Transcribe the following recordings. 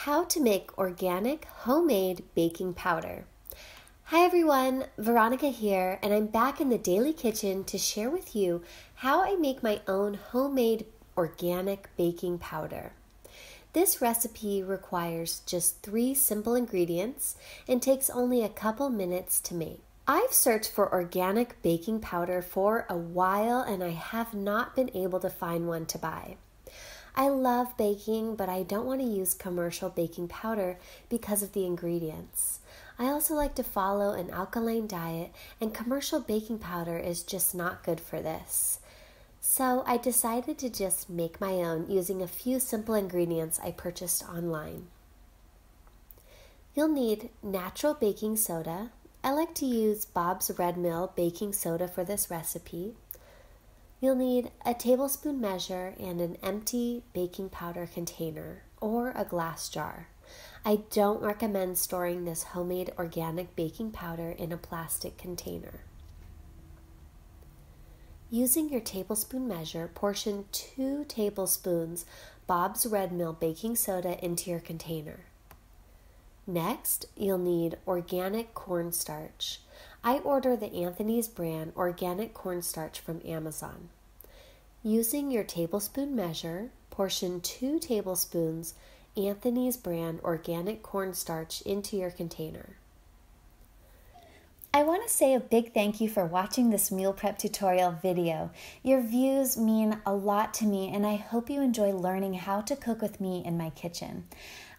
How to make organic homemade baking powder. Hi everyone, Veronica here, and I'm back in the daily kitchen to share with you how I make my own homemade organic baking powder. This recipe requires just 3 simple ingredients and takes only a couple minutes to make. I've searched for organic baking powder for a while and I have not been able to find one to buy. I love baking, but I don't want to use commercial baking powder because of the ingredients. I also like to follow an alkaline diet, and commercial baking powder is just not good for this. So I decided to just make my own using a few simple ingredients I purchased online. You'll need natural baking soda. I like to use Bob's Red Mill baking soda for this recipe. You'll need a tablespoon measure and an empty baking powder container or a glass jar. I don't recommend storing this homemade organic baking powder in a plastic container. Using your tablespoon measure, portion 2 tablespoons Bob's Red Mill baking soda into your container. Next, you'll need organic cornstarch. I order the Anthony's brand organic cornstarch from Amazon. Using your tablespoon measure, portion 2 tablespoons Anthony's brand organic cornstarch into your container. I want to say a big thank you for watching this meal prep tutorial video. Your views mean a lot to me and I hope you enjoy learning how to cook with me in my kitchen.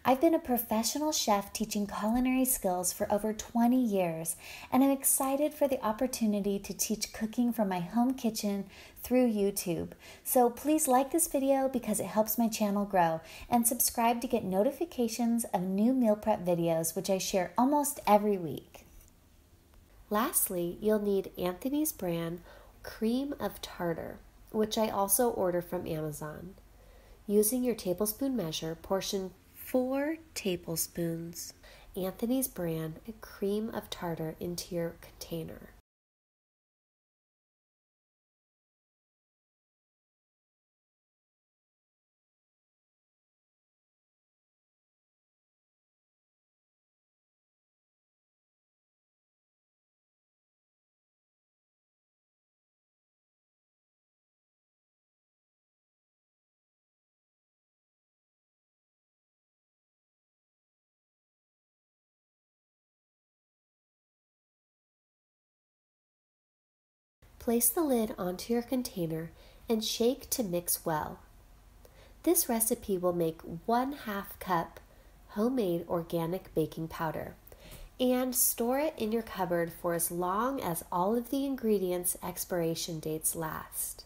I've been a professional chef teaching culinary skills for over 20 years, and I'm excited for the opportunity to teach cooking from my home kitchen through YouTube. So please like this video because it helps my channel grow, and subscribe to get notifications of new meal prep videos, which I share almost every week. Lastly, you'll need Anthony's brand cream of tartar, which I also order from Amazon. Using your tablespoon measure, portion 4 tablespoons Anthony's brand cream of tartar into your container. Place the lid onto your container and shake to mix well. This recipe will make 1/2 cup homemade organic baking powder and store it in your cupboard for as long as all of the ingredients' expiration dates last.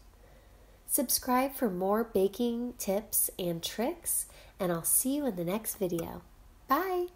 Subscribe for more baking tips and tricks, and I'll see you in the next video. Bye!